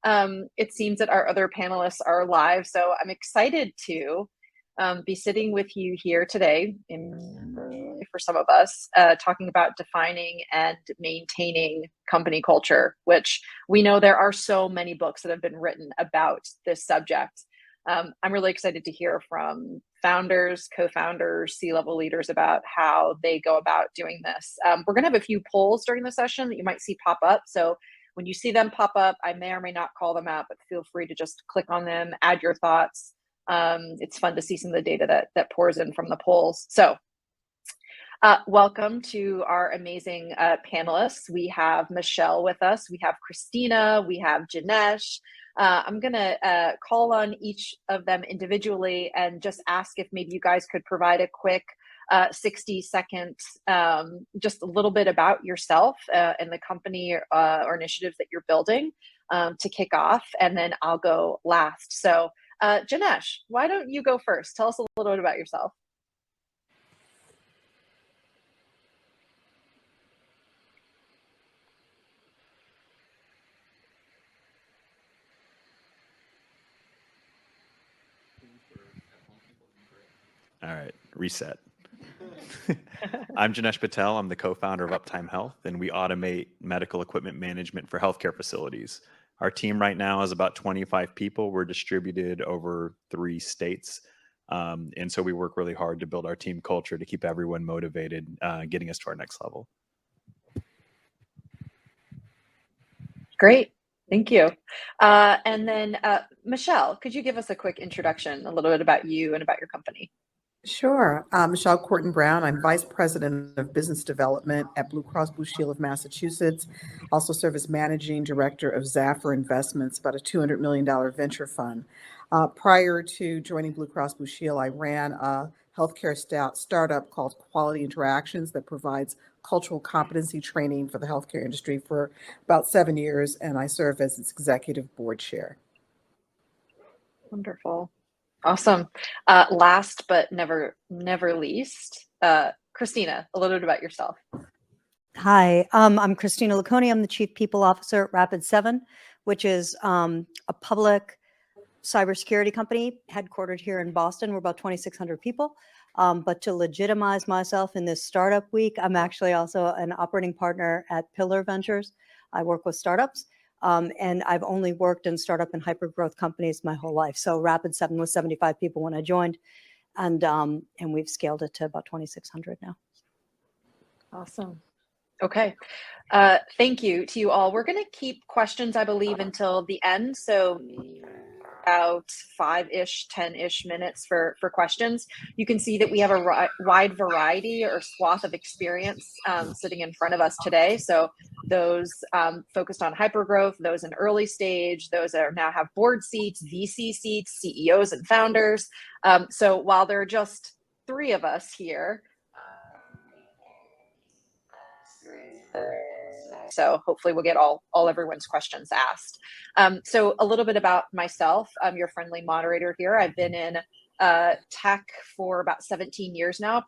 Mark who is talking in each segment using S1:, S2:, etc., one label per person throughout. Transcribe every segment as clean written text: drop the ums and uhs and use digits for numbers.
S1: It seems that our other panelists are live, so I'm excited to be sitting with you here today, for some of us, talking about defining and maintaining company culture, which we know there are so many books that have been written about this subject. I'm really excited to hear from founders, co-founders, C-level leaders about how they go about doing this. We're going to have a few polls during the session that you might see pop up. So when you see them pop up, I may or may not call them out, but feel free to just click on them, add your thoughts. It's fun to see some of the data that pours in from the polls. So welcome to our amazing panelists. We have Michelle with us, we have Christina, we have Janesh. I'm gonna call on each of them individually and just ask if maybe you guys could provide a quick 60-second, just a little bit about yourself and the company or initiatives that you're building to kick off, and then I'll go last. So Janesh, why don't you go first? Tell us a little bit about yourself.
S2: All right, reset. I'm Janesh Patel. I'm the co-founder of Uptime Health, and we automate medical equipment management for healthcare facilities. Our team right now is about 25 people. We're distributed over 3 states. And so we work really hard to build our team culture to keep everyone motivated, getting us to our next level.
S1: Great. Thank you. And then Michelle, could you give us a quick introduction, a little bit about you and about your company?
S3: Sure. Michelle Corton Brown. I'm Vice President of Business Development at Blue Cross Blue Shield of Massachusetts. Also serve as Managing Director of Zaffer Investments, about a $200 million venture fund. Prior to joining Blue Cross Blue Shield, I ran a healthcare startup called Quality Interactions that provides cultural competency training for the healthcare industry for about 7 years, and I serve as its executive board chair.
S1: Wonderful. Awesome. Last but never least, Christina, a little bit about yourself.
S4: Hi, I'm Christina Lacconi. I'm the Chief People Officer at Rapid7, which is a public cybersecurity company headquartered here in Boston. We're about 2,600 people. But to legitimize myself in this startup week, I'm actually also an operating partner at Pillar Ventures. I work with startups. And I've only worked in startup and hyper-growth companies my whole life. So Rapid7 was 75 people when I joined, and we've scaled it to about 2,600 now.
S1: Awesome. Okay. Thank you to you all. We're going to keep questions, I believe, until the end. So about 5-ish, 10-ish minutes for questions. You can see that we have a wide variety or swath of experience sitting in front of us today. So those focused on hypergrowth, those in early stage, those that now have board seats, VC seats, CEOs and founders. So while there are just 3 of us here, so hopefully we'll get all everyone's questions asked. So a little bit about myself. I'm your friendly moderator here. I've been in tech for about 17 years now,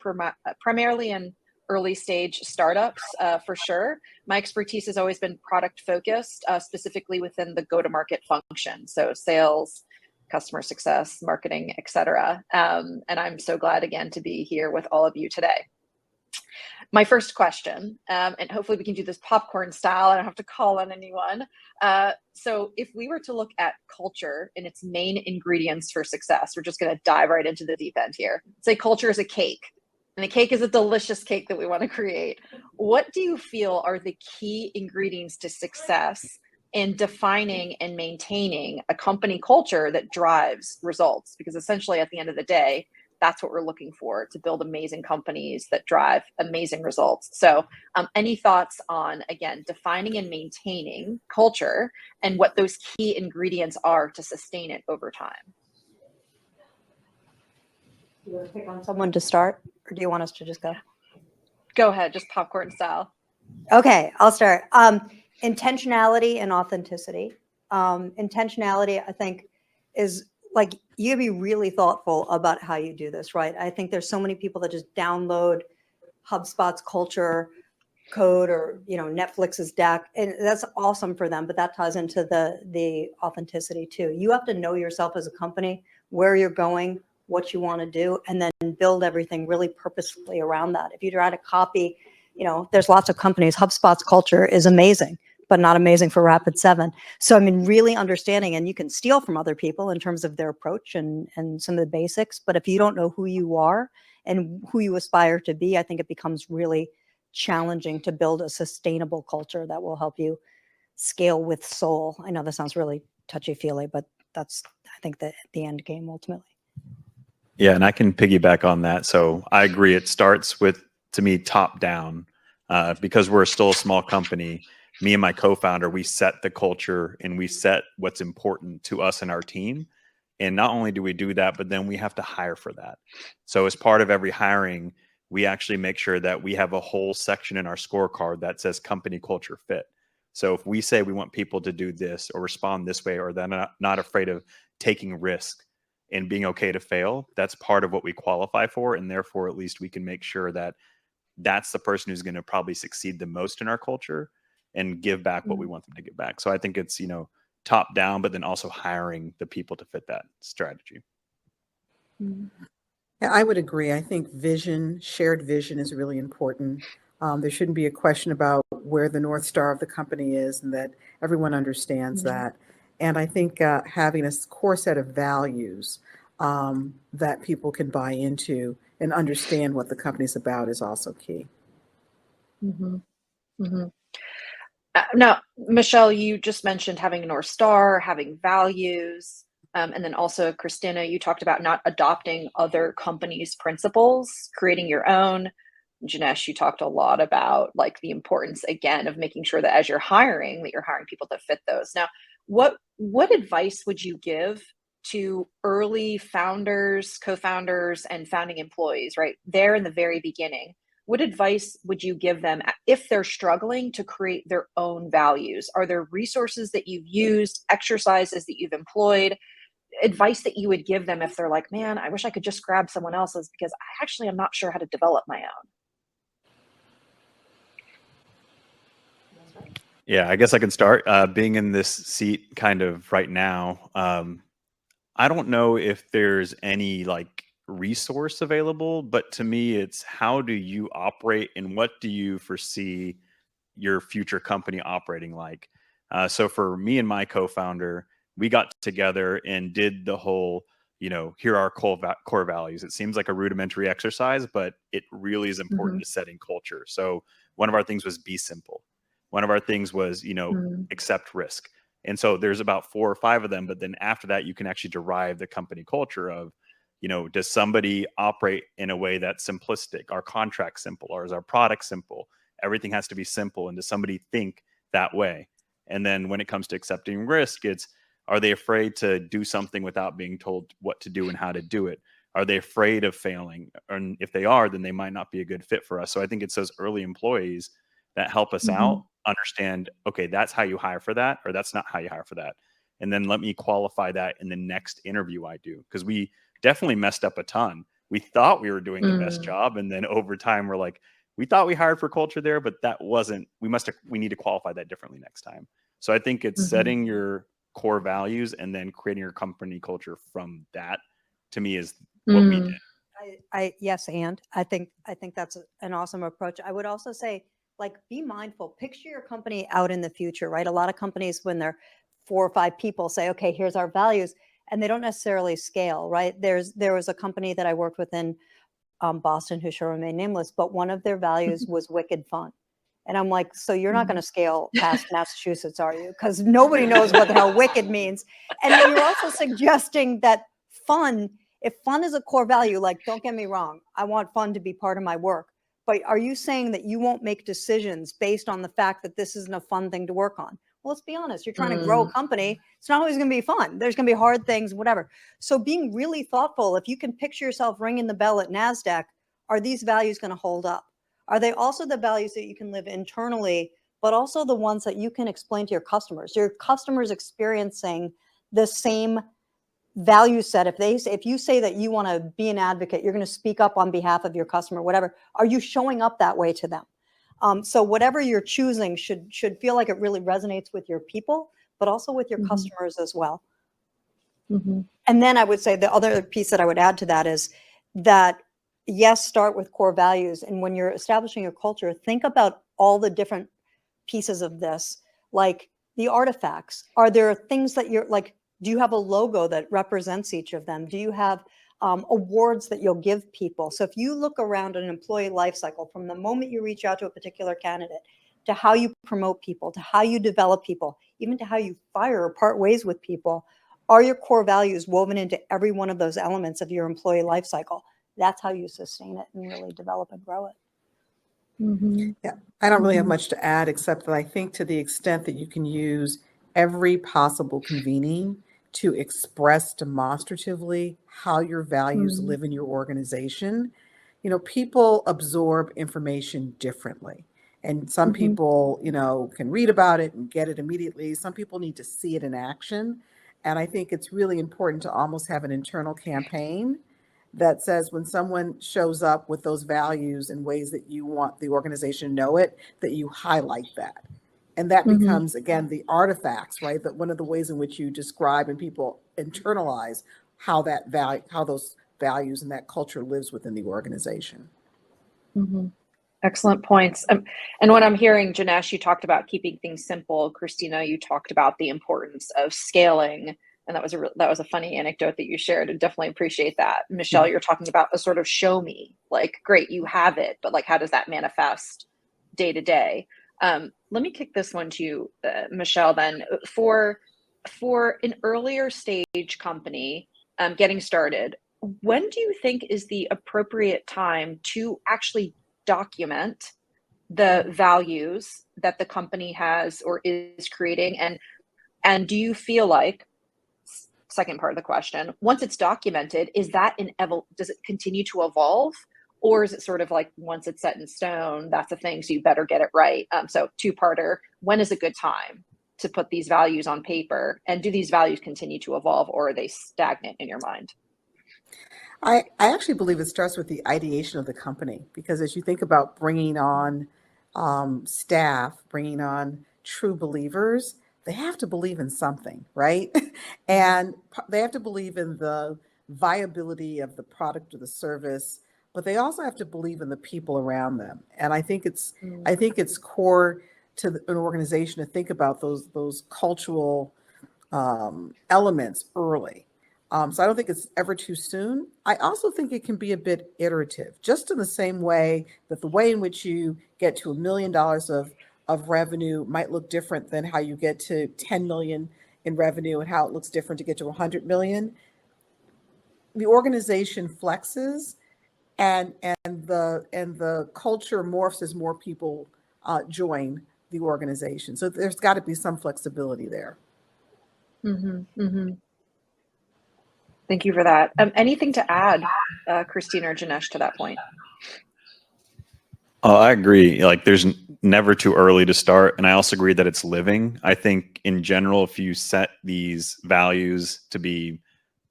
S1: primarily in early stage startups for sure. My expertise has always been product focused, specifically within the go-to-market function. So sales, customer success, marketing, etc. And I'm so glad again to be here with all of you today. My first question, and hopefully we can do this popcorn style. I don't have to call on anyone. So if we were to look at culture and its main ingredients for success, we're just going to dive right into the deep end here. Say culture is a cake, and the cake is a delicious cake that we want to create. What do you feel are the key ingredients to success in defining and maintaining a company culture that drives results? Because essentially at the end of the day, that's what we're looking for, to build amazing companies that drive amazing results. So any thoughts on, again, defining and maintaining culture and what those key ingredients are to sustain it over time?
S4: Do you want to pick on someone to start, or do you want us to just go?
S1: Go ahead, just popcorn style.
S4: Okay, I'll start. Intentionality and authenticity. Intentionality, I think, is like, you be really thoughtful about how you do this, right? I think there's so many people that just download HubSpot's culture code or, you know, Netflix's deck, and that's awesome for them, but that ties into the authenticity too. You have to know yourself as a company, where you're going, what you want to do, and then build everything really purposefully around that. If you try to copy, you know, there's lots of companies. HubSpot's culture is amazing, but not amazing for Rapid7. So I mean, really understanding, and you can steal from other people in terms of their approach and some of the basics, but if you don't know who you are and who you aspire to be, I think it becomes really challenging to build a sustainable culture that will help you scale with soul. I know that sounds really touchy-feely, but that's, I think, the end game ultimately.
S2: Yeah, and I can piggyback on that. So I agree. It starts with, to me, top down, because we're still a small company. Me and my co-founder, we set the culture and we set what's important to us and our team. And not only do we do that, but then we have to hire for that. So as part of every hiring, we actually make sure that we have a whole section in our scorecard that says company culture fit. So if we say we want people to do this or respond this way, or they're not afraid of taking risk and being okay to fail, that's part of what we qualify for. And therefore, at least we can make sure that that's the person who's going to probably succeed the most in our culture and give back what we want them to give back. So I think it's, you know, top down, but then also hiring the people to fit that strategy.
S3: Yeah, I would agree. I think shared vision is really important. There shouldn't be a question about where the North Star of the company is, and that everyone understands that. And I think having a core set of values that people can buy into and understand what the company's about is also key.
S1: Mm-hmm. Mm-hmm. Now, Michelle, you just mentioned having a North Star, having values, and then also, Christina, you talked about not adopting other companies' principles, creating your own. Janesh, you talked a lot about like the importance again of making sure that as you're hiring, that you're hiring people that fit those. Now, what advice would you give to early founders, co-founders, and founding employees, right there in the very beginning? What advice would you give them if they're struggling to create their own values? Are there resources that you've used, exercises that you've employed, advice that you would give them if they're like, man, I wish I could just grab someone else's because I actually am not sure how to develop my own?
S2: Yeah, I guess I can start. Being in this seat kind of right now, I don't know if there's any like resource available, but to me, it's how do you operate and what do you foresee your future company operating like? So for me and my co-founder, we got together and did the whole, you know, here are core values. It seems like a rudimentary exercise, but it really is important to setting culture. So one of our things was be simple. One of our things was, you know, accept risk. And so there's about 4 or 5 of them. But then after that, you can actually derive the company culture of, you know, does somebody operate in a way that's simplistic? Are contracts simple? Or is our product simple? Everything has to be simple. And does somebody think that way? And then when it comes to accepting risk, it's, are they afraid to do something without being told what to do and how to do it? Are they afraid of failing? And if they are, then they might not be a good fit for us. So I think it's those early employees that help us out understand, okay, that's how you hire for that, or that's not how you hire for that. And then let me qualify that in the next interview I do. Because we definitely messed up a ton. We thought we were doing the best job. And then over time, we're like, we thought we hired for culture there, but that wasn't, we need to qualify that differently next time. So I think it's setting your core values and then creating your company culture from that, to me, is what we did.
S4: Yes, and I think that's an awesome approach. I would also say, like, be mindful, picture your company out in the future, right? A lot of companies, when they're 4 or 5 people, say, okay, here's our values, and they don't necessarily scale, right? There was a company that I worked with in Boston who shall remain nameless, but one of their values was wicked fun. And I'm like, so you're not going to scale past Massachusetts, are you? Because nobody knows what the hell wicked means. And then you're also suggesting that fun, if fun is a core value, like, don't get me wrong, I want fun to be part of my work. But are you saying that you won't make decisions based on the fact that this isn't a fun thing to work on? Well, let's be honest. You're trying to grow a company. It's not always going to be fun. There's going to be hard things, whatever. So being really thoughtful, if you can picture yourself ringing the bell at NASDAQ, are these values going to hold up? Are they also the values that you can live internally, but also the ones that you can explain to your customers? Your customers experiencing the same value set. If you say that you want to be an advocate, you're going to speak up on behalf of your customer, whatever. Are you showing up that way to them? So whatever you're choosing should feel like it really resonates with your people, but also with your customers as well. And then I would say the other piece that I would add to that is that, yes, start with core values. And when you're establishing your culture, think about all the different pieces of this, like the artifacts. Are there things that you're like, do you have a logo that represents each of them? Do you have awards that you'll give people? So if you look around an employee life cycle, from the moment you reach out to a particular candidate, to how you promote people, to how you develop people, even to how you fire or part ways with people, are your core values woven into every one of those elements of your employee life cycle? That's how you sustain it and really develop and grow it.
S3: Yeah, I don't really have much to add, except that I think to the extent that you can use every possible convening to express demonstratively how your values live in your organization, people absorb information differently. And some people, can read about it and get it immediately. Some people need to see it in action. And I think it's really important to almost have an internal campaign that says when someone shows up with those values in ways that you want the organization to know it, that you highlight that. And that becomes, again, the artifacts, right? That one of the ways in which you describe and people internalize how that value, how those values and that culture lives within the organization.
S1: Excellent points. And what I'm hearing, Janesh, you talked about keeping things simple. Christina, you talked about the importance of scaling. And that was a funny anecdote that you shared. I definitely appreciate that. Michelle, you're talking about a sort of show me, like, great, you have it, but like, how does that manifest day to day? Let me kick this one to you, Michelle, then. For an earlier stage company getting started, when do you think is the appropriate time to actually document the values that the company has or is creating? And do you feel like, second part of the question, once it's documented, is that does it continue to evolve, or is it sort of like once it's set in stone, that's a thing, so you better get it right? So two-parter, when is a good time to put these values on paper, and do these values continue to evolve, or are they stagnant in your mind?
S3: I actually believe it starts with the ideation of the company, because as you think about bringing on staff, bringing on true believers, they have to believe in something, right? And they have to believe in the viability of the product or the service, but they also have to believe in the people around them. And I think it's core to an organization to think about those cultural elements early. So I don't think it's ever too soon. I also think it can be a bit iterative, just in the same way that the way in which you get to $1 million of revenue might look different than how you get to 10 million in revenue, and how it looks different to get to 100 million. The organization flexes, and the culture morphs as more people join the organization. So there's got to be some flexibility there.
S1: Thank you for that. Anything to add, Christina or Janesh, to that point?
S2: Oh, I agree. Like, there's never too early to start. And I also agree that it's living. I think in general, if you set these values to be,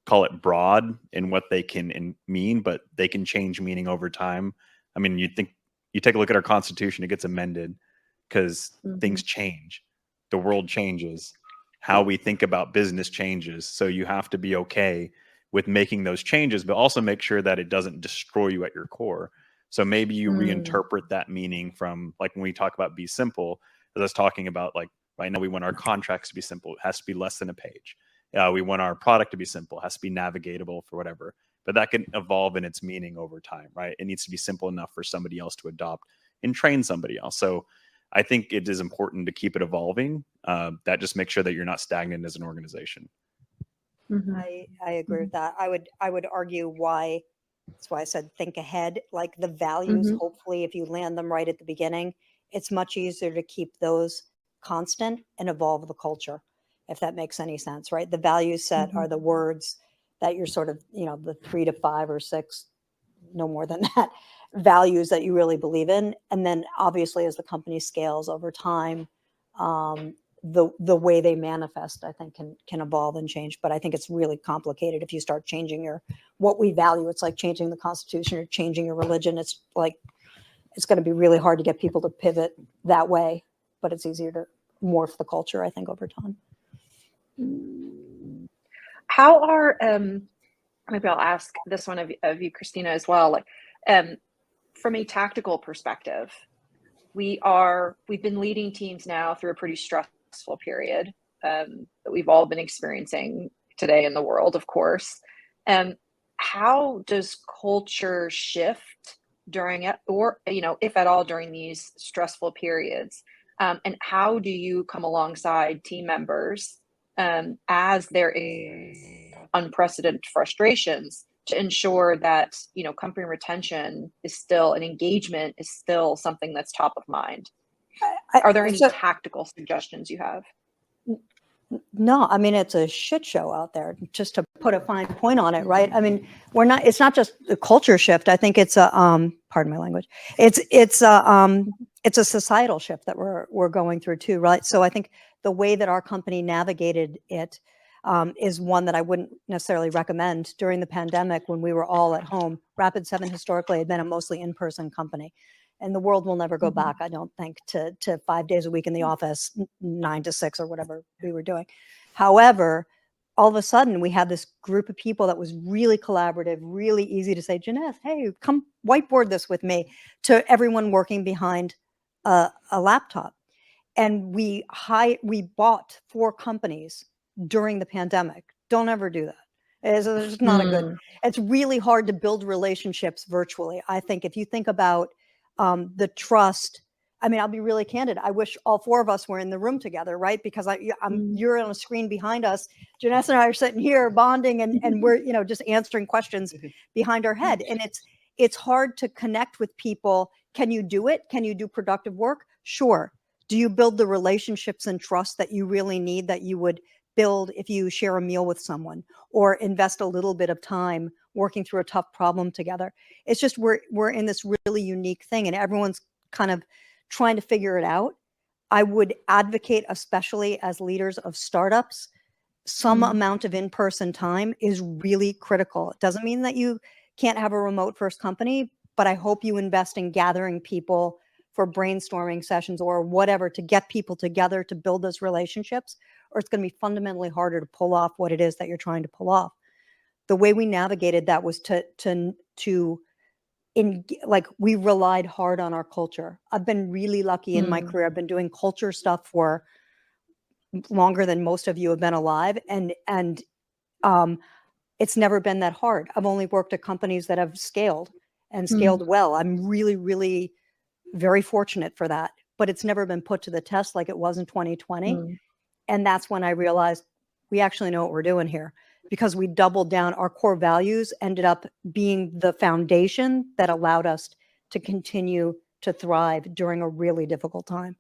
S2: call it broad in what they can mean, but they can change meaning over time. I mean, you take a look at our Constitution, it gets amended because things change. The world changes. How we think about business changes. So you have to be okay with making those changes, but also make sure that it doesn't destroy you at your core. So maybe you reinterpret that meaning from, like, when we talk about be simple, as I was talking about, like, right now we want our contracts to be simple. It has to be less than a page. We want our product to be simple. It has to be navigatable for whatever. But that can evolve in its meaning over time, right? It needs to be simple enough for somebody else to adopt and train somebody else. So I think it is important to keep it evolving. That just makes sure that you're not stagnant as an organization.
S4: I agree with that. I would argue why. That's why I said think ahead. Like the values, hopefully, if you land them right at the beginning, it's much easier to keep those constant and evolve the culture, if that makes any sense, right? The value set are the words that you're sort of, the 3 to 5 or 6, no more than that, values that you really believe in. And then obviously as the company scales over time, the way they manifest, I think, can evolve and change. But I think it's really complicated if you start changing what we value. It's like changing the Constitution or changing your religion. It's it's going to be really hard to get people to pivot that way, but it's easier to morph the culture, I think, over time.
S1: How are maybe I'll ask this one of you, Christina, as well. Like, from a tactical perspective, we've been leading teams now through a pretty stressful period that we've all been experiencing today in the world, of course. How does culture shift during it, or if at all, during these stressful periods? And how do you come alongside team members as there is unprecedented frustrations to ensure that company retention is still, and engagement is still something that's top of mind? Are there any tactical suggestions you have?
S4: No, I mean, it's a shit show out there, just to put a fine point on it, right? I mean, it's not just a culture shift. I think it's a, pardon my language. It's a societal shift that we're going through too, right? So I think the way that our company navigated it is one that I wouldn't necessarily recommend during the pandemic when we were all at home. Rapid7 historically had been a mostly in-person company. And the world will never go back, I don't think, to 5 days a week in the office, 9 to 6 or whatever we were doing. However, all of a sudden we had this group of people that was really collaborative, really easy to say, Janeth, hey, come whiteboard this with me, to everyone working behind a laptop. And we bought 4 companies during the pandemic. Don't ever do that. It's not a good, it's really hard to build relationships virtually. I think if you think about the trust, I mean, I'll be really candid. I wish all 4 of us were in the room together, right? Because you're on a screen behind us. Janessa and I are sitting here bonding, and we're, just answering questions behind our head. And it's hard to connect with people. Can you do it? Can you do productive work? Sure. Do you build the relationships and trust that you really need, that you would build if you share a meal with someone or invest a little bit of time working through a tough problem together? It's just we're in this really unique thing, and everyone's kind of trying to figure it out. I would advocate, especially as leaders of startups, some amount of in-person time is really critical. It doesn't mean that you can't have a remote first company, but I hope you invest in gathering people for brainstorming sessions or whatever, to get people together to build those relationships, or it's going to be fundamentally harder to pull off what it is that you're trying to pull off. The way we navigated that was we relied hard on our culture. I've been really lucky in my career. I've been doing culture stuff for longer than most of you have been alive. And it's never been that hard. I've only worked at companies that have scaled and scaled well. I'm really, really very fortunate for that, but it's never been put to the test like it was in 2020. And that's when I realized we actually know what we're doing here, because we doubled down. Our core values ended up being the foundation that allowed us to continue to thrive during a really difficult time.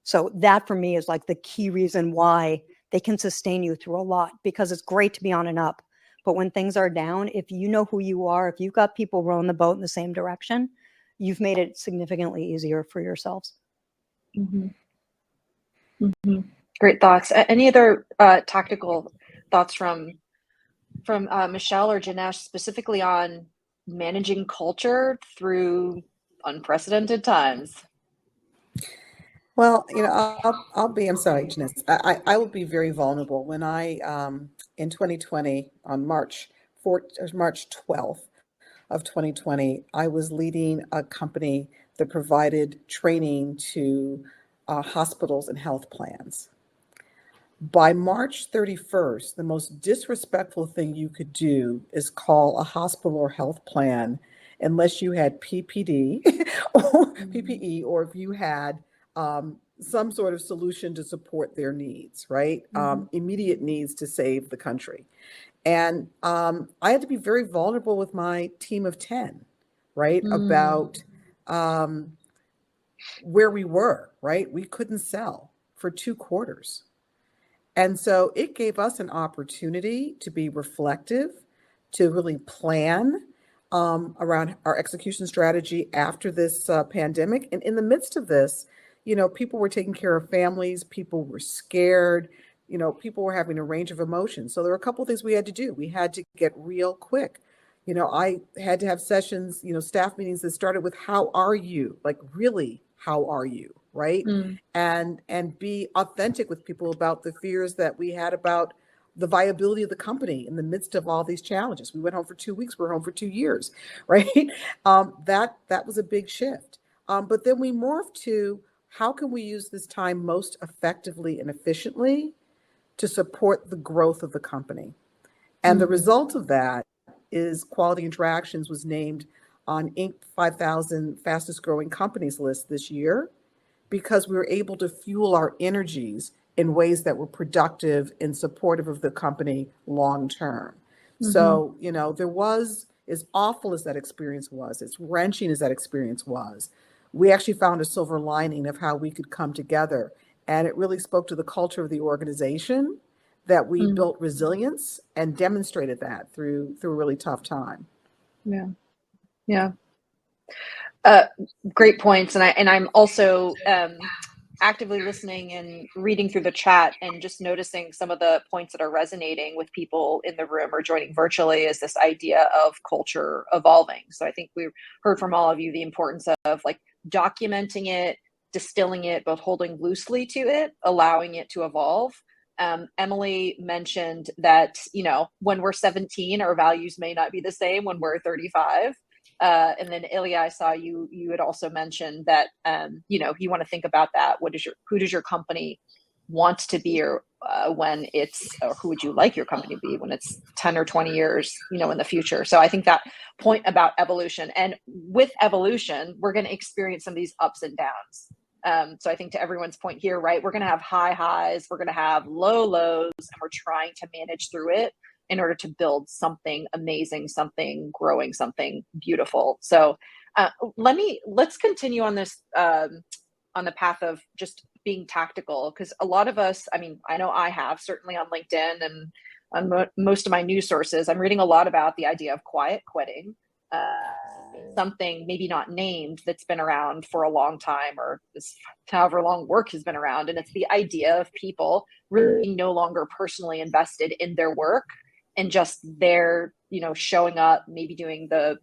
S4: So that for me is like the key reason why they can sustain you through a lot, because it's great to be on and up. But when things are down, if you know who you are, if you've got people rowing the boat in the same direction, you've made it significantly easier for yourselves.
S1: Great thoughts. Any other tactical thoughts from Michelle or Janesh, specifically on managing culture through unprecedented times?
S3: Well, I'm sorry, Janice. I will be very vulnerable. When in 2020, on March 12th of 2020, I was leading a company that provided training to hospitals and health plans. By March 31st, the most disrespectful thing you could do is call a hospital or health plan unless you had PPD or PPE, or if you had some sort of solution to support their needs, right? Immediate needs to save the country. And I had to be very vulnerable with my team of 10, right? About where we were, right? We couldn't sell for 2 quarters. And so it gave us an opportunity to be reflective, to really plan around our execution strategy after this pandemic. And in the midst of this, people were taking care of families, people were scared, people were having a range of emotions. So there were a couple of things we had to do. We had to get real quick I had to have sessions, staff meetings that started with, how are you? Like, really, how are you? Right.
S1: Mm.
S3: And be authentic with people about the fears that we had about the viability of the company in the midst of all these challenges. We went home for 2 weeks, we're home for 2 years, right? That was a big shift. But then we morphed to, how can we use this time most effectively and efficiently to support the growth of the company? And the
S1: Mm.
S3: result of that is Quality Interactions was named on Inc. 5,000 fastest growing companies list this year, because we were able to fuel our energies in ways that were productive and supportive of the company long term.
S1: Mm-hmm.
S3: So, there was, as awful as that experience was, as wrenching as that experience was, we actually found a silver lining of how we could come together. And it really spoke to the culture of the organization, that we
S1: Mm.
S3: built resilience and demonstrated that through a really tough time.
S1: Yeah. Yeah. Uh, Great points, and I'm also actively listening and reading through the chat and just noticing some of the points that are resonating with people in the room or joining virtually, is this idea of culture evolving. So I think we heard from all of you the importance of like documenting it, distilling it, but holding loosely to it, allowing it to evolve. Emily mentioned that, when we're 17, our values may not be the same when we're 35. And then Ilya, I saw you had also mentioned that you want to think about that. Who does your company want to be, or who would you like your company to be when it's 10 or 20 years in the future? So I think that point about evolution, and with evolution, we're going to experience some of these ups and downs. So I think, to everyone's point here, right, we're going to have high highs, we're going to have low lows, and we're trying to manage through it in order to build something amazing, something growing, something beautiful. So let's continue on this, on the path of just being tactical, because a lot of us, I know I have, certainly on LinkedIn and on most of my news sources, I'm reading a lot about the idea of quiet quitting, something maybe not named, that's been around for a long time, or however long work has been around. And it's the idea of people really no longer personally invested in their work, and just they're showing up, maybe doing the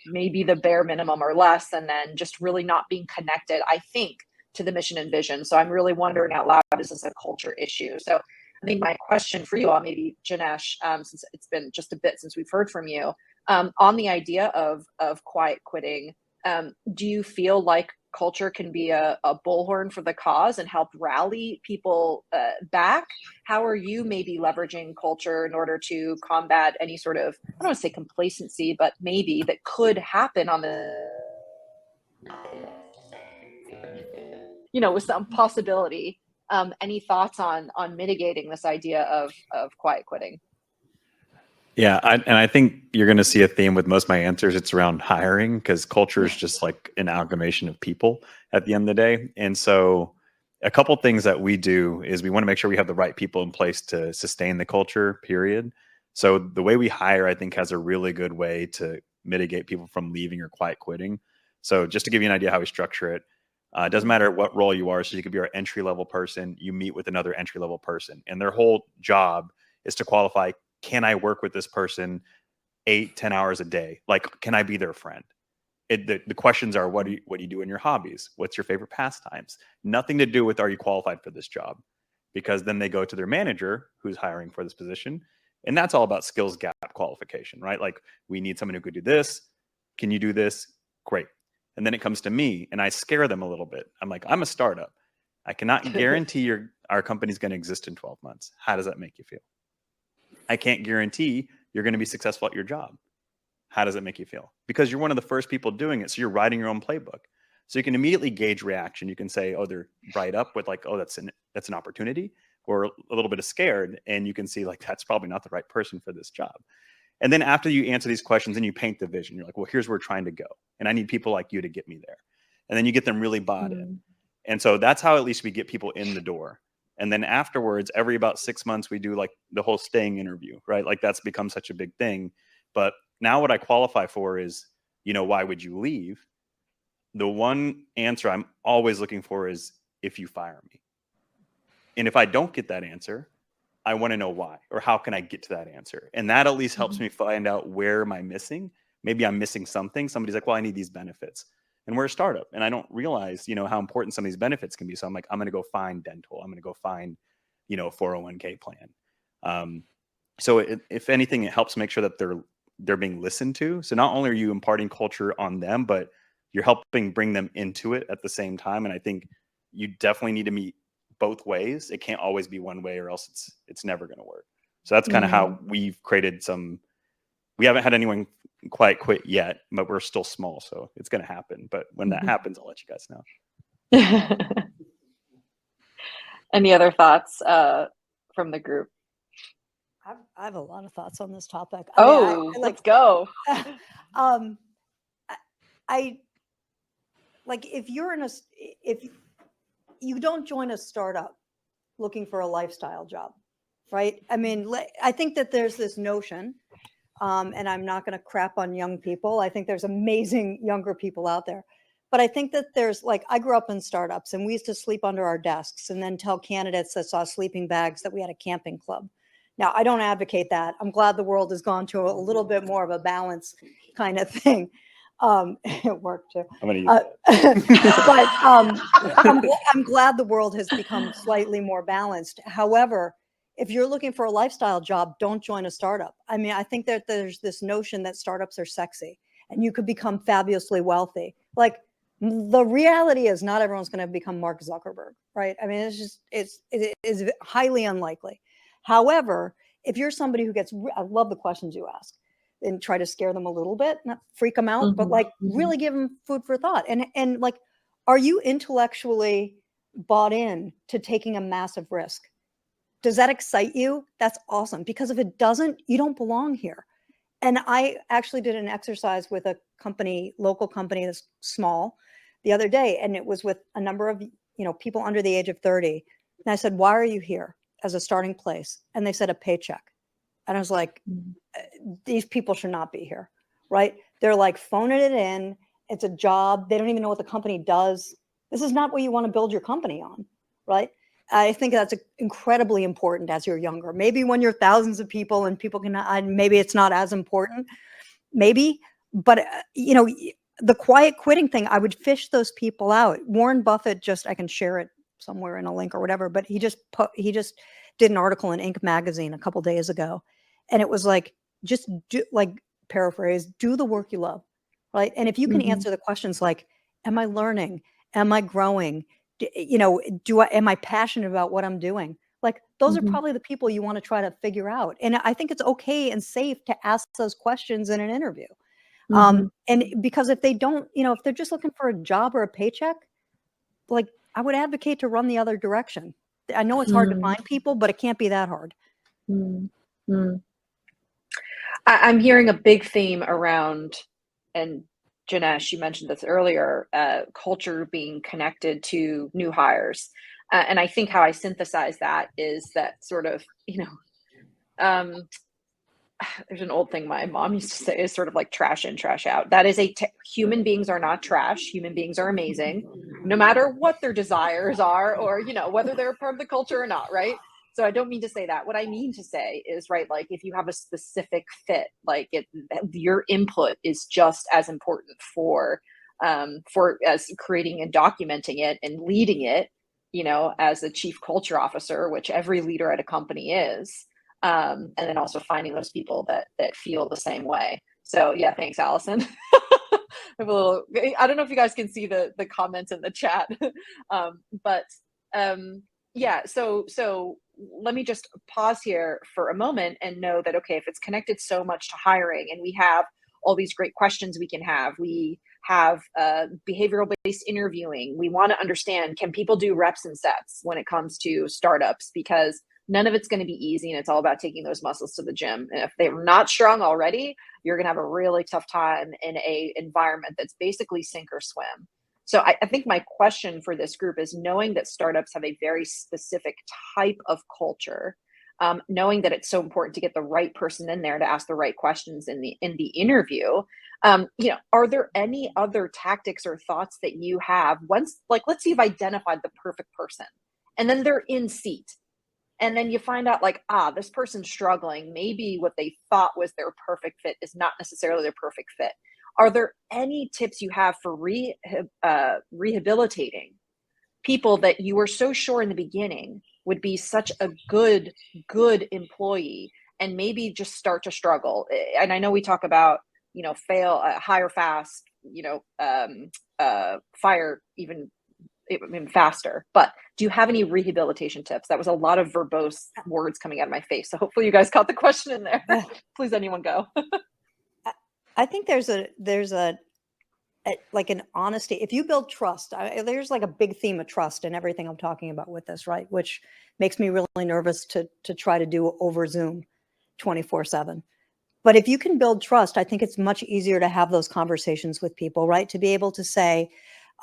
S1: maybe the bare minimum or less, and then just really not being connected, I think, to the mission and vision. So I'm really wondering out loud, is this a culture issue? So I think my question for you all, maybe Janesh, since it's been just a bit since we've heard from you, on the idea of quiet quitting, do you feel like culture can be a bullhorn for the cause and help rally people back? How are you maybe leveraging culture in order to combat any sort of, I don't want to say complacency, but maybe that could happen on the, with some possibility? Any thoughts on mitigating this idea of quiet quitting?
S2: Yeah, I think you're going to see a theme with most of my answers. It's around hiring, because culture is just like an amalgamation of people at the end of the day. And so a couple things that we do is we want to make sure we have the right people in place to sustain the culture, period. So the way we hire, I think, has a really good way to mitigate people from leaving or quiet quitting. So just to give you an idea how we structure it, it doesn't matter what role you are. So you could be our entry level person, you meet with another entry level person, and their whole job is to qualify, can I work with this person 8-10 hours a day? Like, can I be their friend? The questions are, what do you do in your hobbies? What's your favorite pastimes? Nothing to do with, are you qualified for this job? Because then they go to their manager who's hiring for this position. And that's all about skills gap qualification, right? Like, we need someone who could do this. Can you do this? Great. And then it comes to me and I scare them a little bit. I'm like, I'm a startup. I cannot guarantee our company's going to exist in 12 months. How does that make you feel? I can't guarantee you're going to be successful at your job. How does it make you feel? Because you're one of the first people doing it. So you're writing your own playbook. So you can immediately gauge reaction. You can say, oh, they're bright up with like, oh, that's an opportunity, or a little bit of scared. And you can see like, that's probably not the right person for this job. And then after you answer these questions and you paint the vision, you're like, well, here's where we're trying to go. And I need people like you to get me there. And then you get them really bought in. And so that's how at least we get people in the door. And then afterwards, every about 6 months, we do like the whole staying interview, right? Like, that's become such a big thing. But now what I qualify for is, why would you leave? The one answer I'm always looking for is, if you fire me. And if I don't get that answer, I want to know why, or how can I get to that answer? And that at least helps me find out where am I missing. Maybe I'm missing something. Somebody's like, well, I need these benefits. And we're a startup, and I don't realize, how important some of these benefits can be. So I'm like, I'm going to go find dental. I'm going to go find, a 401k plan. So if anything, it helps make sure that they're being listened to. So not only are you imparting culture on them, but you're helping bring them into it at the same time. And I think you definitely need to meet both ways. It can't always be one way, or else it's never going to work. So that's kind of how we've created we haven't had anyone quite quit yet, but we're still small. So it's going to happen. But when that happens, I'll let you guys know.
S1: Any other thoughts from the group?
S4: I have a lot of thoughts on this topic.
S1: Let's go.
S4: I like, if you don't join a startup looking for a lifestyle job, right? I mean, I think that there's this notion, and I'm not going to crap on young people. I think there's amazing younger people out there. But I think that there's, like, I grew up in startups, and we used to sleep under our desks and then tell candidates that saw sleeping bags that we had a camping club. Now, I don't advocate that. I'm glad the world has gone to a little bit more of a balance kind of thing. It worked too.
S2: I'm going to use that.
S4: But I'm glad the world has become slightly more balanced. However, if you're looking for a lifestyle job, don't join a startup. I mean, I think that there's this notion that startups are sexy and you could become fabulously wealthy. Like, the reality is not everyone's going to become Mark Zuckerberg, right? I mean, it is highly unlikely. However, if you're somebody who I love the questions you ask, and try to scare them a little bit, not freak them out, but like really give them food for thought. And like, are you intellectually bought in to taking a massive risk? Does that excite you? That's awesome. Because if it doesn't, you don't belong here. And I actually did an exercise with a company, local company that's small, the other day. And it was with a number of, people under the age of 30. And I said, why are you here as a starting place? And they said, a paycheck. And I was like, these people should not be here, right? They're like phoning it in. It's a job. They don't even know what the company does. This is not what you want to build your company on, right? I think that's incredibly important as you're younger. Maybe when you're thousands of people and people maybe it's not as important, maybe. But, the quiet quitting thing, I would fish those people out. Warren Buffett I can share it somewhere in a link or whatever, but he just did an article in Inc. magazine a couple days ago. And it was like, just do, like, paraphrase, do the work you love, right? And if you can answer the questions like, am I learning? Am I growing? Am I passionate about what I'm doing? Like, those are probably the people you want to try to figure out. And I think it's okay and safe to ask those questions in an interview. And because if they don't, if they're just looking for a job or a paycheck, like, I would advocate to run the other direction. I know it's hard to find people, but it can't be that hard.
S1: I'm hearing a big theme around, and Janesh, you mentioned this earlier, culture being connected to new hires. And I think how I synthesize that is that sort of, there's an old thing my mom used to say is sort of like trash in, trash out. That is human beings are not trash. Human beings are amazing, no matter what their desires are, or, whether they're part of the culture or not, right? So I don't mean to say that. What I mean to say is, right, like, if you have a specific fit, like, your input is just as important for as creating and documenting it and leading it, as a chief culture officer, which every leader at a company is. And then also finding those people that feel the same way. So yeah, thanks, Allison. I don't know if you guys can see the comments in the chat, but yeah. So let me just pause here for a moment and know that, okay, if it's connected so much to hiring, and we have all these great questions we have behavioral based interviewing. We want to understand, can people do reps and sets when it comes to startups? Because none of it's going to be easy, and it's all about taking those muscles to the gym. And if they're not strong already, you're going to have a really tough time in a environment that's basically sink or swim. So I think my question for this group is, knowing that startups have a very specific type of culture, knowing that it's so important to get the right person in there to ask the right questions in the interview. Are there any other tactics or thoughts that you have once, like, let's say you've identified the perfect person and then they're in seat, And then you find out like, this person's struggling. Maybe what they thought was their perfect fit is not necessarily their perfect fit. Are there any tips you have for rehabilitating people that you were so sure in the beginning would be such a good employee, and maybe just start to struggle? And I know we talk about, fail, hire fast, fire even faster. But do you have any rehabilitation tips? That was a lot of verbose words coming out of my face. So hopefully you guys caught the question in there. Please, anyone go.
S4: I think there's like an honesty. If you build trust, there's like a big theme of trust in everything I'm talking about with this, right? Which makes me really nervous to try to do over Zoom 24/7. But if you can build trust, I think it's much easier to have those conversations with people, right? To be able to say,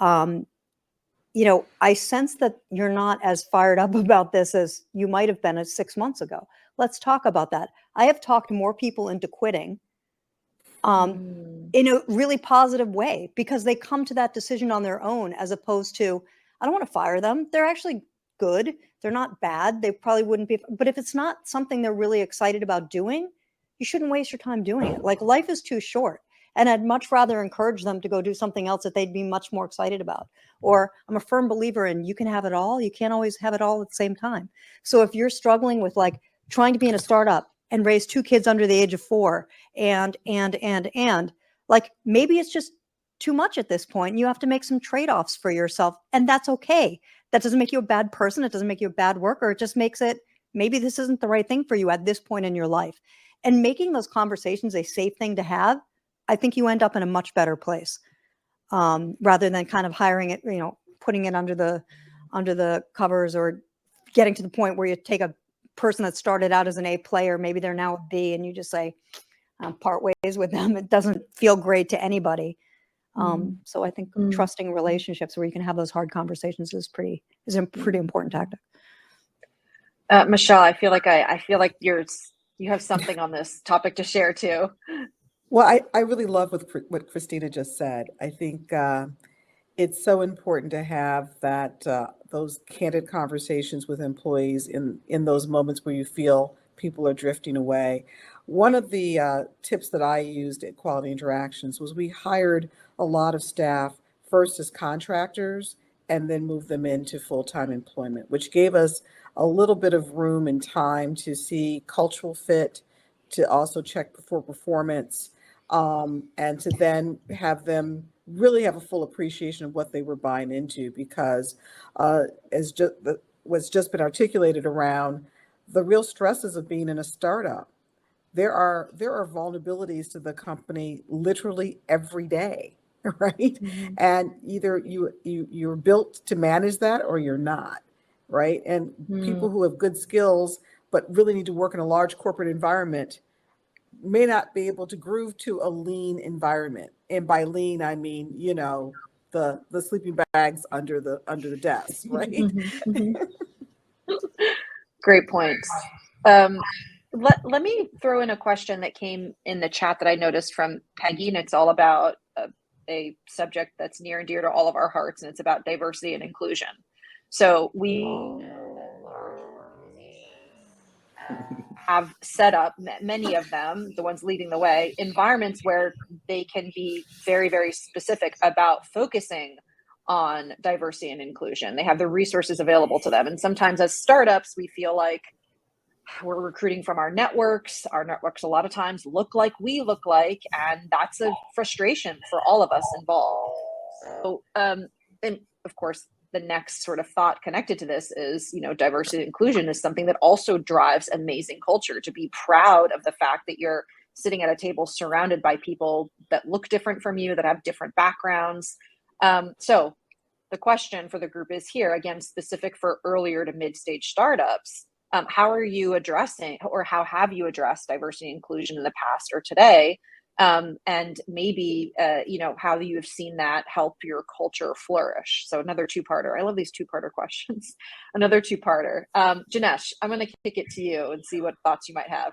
S4: I sense that you're not as fired up about this as you might have been 6 months ago. Let's talk about that. I have talked more people into quitting in a really positive way, because they come to that decision on their own, as opposed to, I don't want to fire them. They're actually good. They're not bad. They probably wouldn't be. But if it's not something they're really excited about doing, you shouldn't waste your time doing it. Like, life is too short. And I'd much rather encourage them to go do something else that they'd be much more excited about. Or I'm a firm believer in, you can have it all. You can't always have it all at the same time. So if you're struggling with like trying to be in a startup and raise 2 kids under the age of 4 and like, maybe it's just too much at this point. You have to make some trade-offs for yourself, and that's okay. That doesn't make you a bad person. It doesn't make you a bad worker. It just makes it, maybe this isn't the right thing for you at this point in your life. And making those conversations a safe thing to have, I think you end up in a much better place, rather than kind of hiring it, putting it under the covers, or getting to the point where you take a person that started out as an A player, maybe they're now a B, and you just say, part ways with them. It doesn't feel great to anybody. So I think trusting relationships where you can have those hard conversations is a pretty important tactic.
S1: Michelle, I feel like you have something on this topic to share too.
S3: Well, I really love what Christina just said. I think it's so important to have those candid conversations with employees in those moments where you feel people are drifting away. One of the tips that I used at Quality Interactions was we hired a lot of staff first as contractors and then moved them into full-time employment, which gave us a little bit of room and time to see cultural fit, to also check for performance, and to then have them really have a full appreciation of what they were buying into, because as was just been articulated around the real stresses of being in a startup, there are vulnerabilities to the company literally every day, right? Mm-hmm. And either you're built to manage that or you're not, right? And people who have good skills but really need to work in a large corporate environment may not be able to groove to a lean environment. And by lean, I mean, the sleeping bags under the desk, right?
S1: Mm-hmm. Great points. Let me throw in a question that came in the chat that I noticed from Peggy, and it's all about a subject that's near and dear to all of our hearts, and it's about diversity and inclusion. So we have set up, many of them, the ones leading the way, environments where they can be very, very specific about focusing on diversity and inclusion. They have the resources available to them. And sometimes as startups, we feel like we're recruiting from our networks. Our networks a lot of times look like we look like, and that's a frustration for all of us involved. So, and of course, the next sort of thought connected to this is, diversity and inclusion is something that also drives amazing culture. To be proud of the fact that you're sitting at a table surrounded by people that look different from you, that have different backgrounds. So the question for the group is here, again, specific for earlier to mid-stage startups. How are you addressing, or how have you addressed diversity and inclusion in the past or today? And maybe, how you have seen that help your culture flourish. So another two-parter. I love these two-parter questions. Another two-parter. Janesh, I'm going to kick it to you and see what thoughts you might have.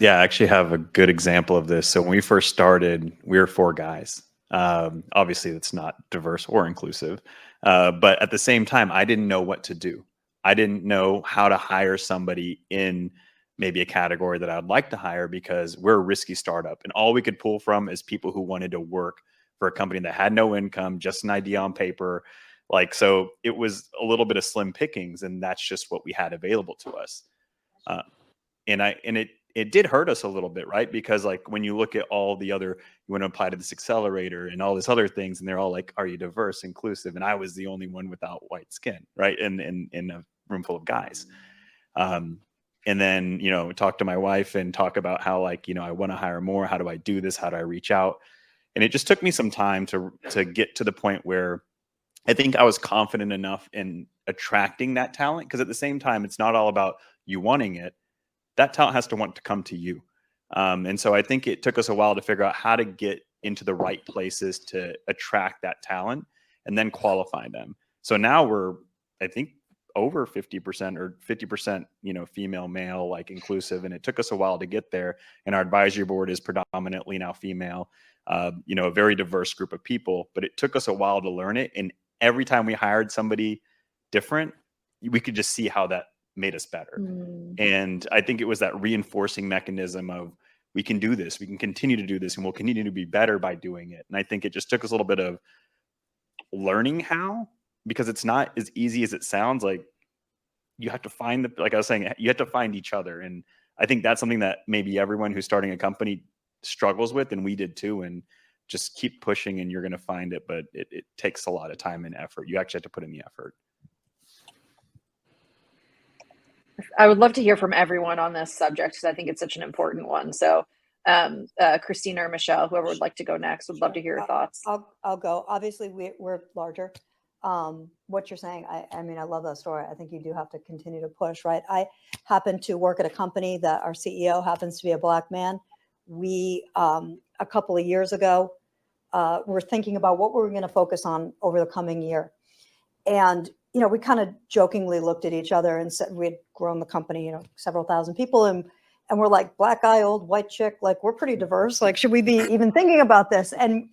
S2: Yeah, I actually have a good example of this. So when we first started, we were 4 guys. Obviously, it's not diverse or inclusive. But at the same time, I didn't know what to do. I didn't know how to hire somebody in maybe a category that I'd like to hire because we're a risky startup. And all we could pull from is people who wanted to work for a company that had no income, just an idea on paper. Like, so it was a little bit of slim pickings, and that's just what we had available to us. Uh, and it did hurt us a little bit, right? Because like when you look at all the other, you want to apply to this accelerator and all this other things, and they're all like, are you diverse, inclusive? And I was the only one without white skin, right? In a room full of guys. And then, you know, talk to my wife and talk about how, like, you know, I want to hire more. How do I do this? How do I reach out? And it just took me some time to get to the point where I think I was confident enough in attracting that talent. Because at the same time, it's not all about you wanting it. That talent has to want to come to you. And so I think it took us a while to figure out how to get into the right places to attract that talent and then qualify them. So now we're, I think, over 50% or 50%, you know, female, male, like inclusive. And it took us a while to get there. And our advisory board is predominantly now female, you know, a very diverse group of people, but it took us a while to learn it. And every time we hired somebody different, we could just see how that made us better. And I think it was that reinforcing mechanism of, we can do this, we can continue to do this, and we'll continue to be better by doing it. And I think it just took us a little bit of learning how, because it's not as easy as it sounds. Like, you have to find the, like I was saying, you have to find each other. And I think that's something that maybe everyone who's starting a company struggles with, and we did too. And just keep pushing and you're going to find it. But it takes a lot of time and effort. You actually have to put in the effort.
S1: I would love to hear from everyone on this subject because I think it's such an important one. So Christina or Michelle, whoever would like to go next, would love to hear your thoughts.
S4: I'll go. Obviously, we're larger. What you're saying, I mean, I love that story. I think you do have to continue to push, right? I happen to work at a company that our CEO happens to be a Black man. We, a couple of years ago, were thinking about what we were going to focus on over the coming year. And, you know, we kind of jokingly looked at each other and said, we had grown the company, you know, several thousand people. And we're like, Black guy, old white chick, like, we're pretty diverse. Like, should we be even thinking about this? And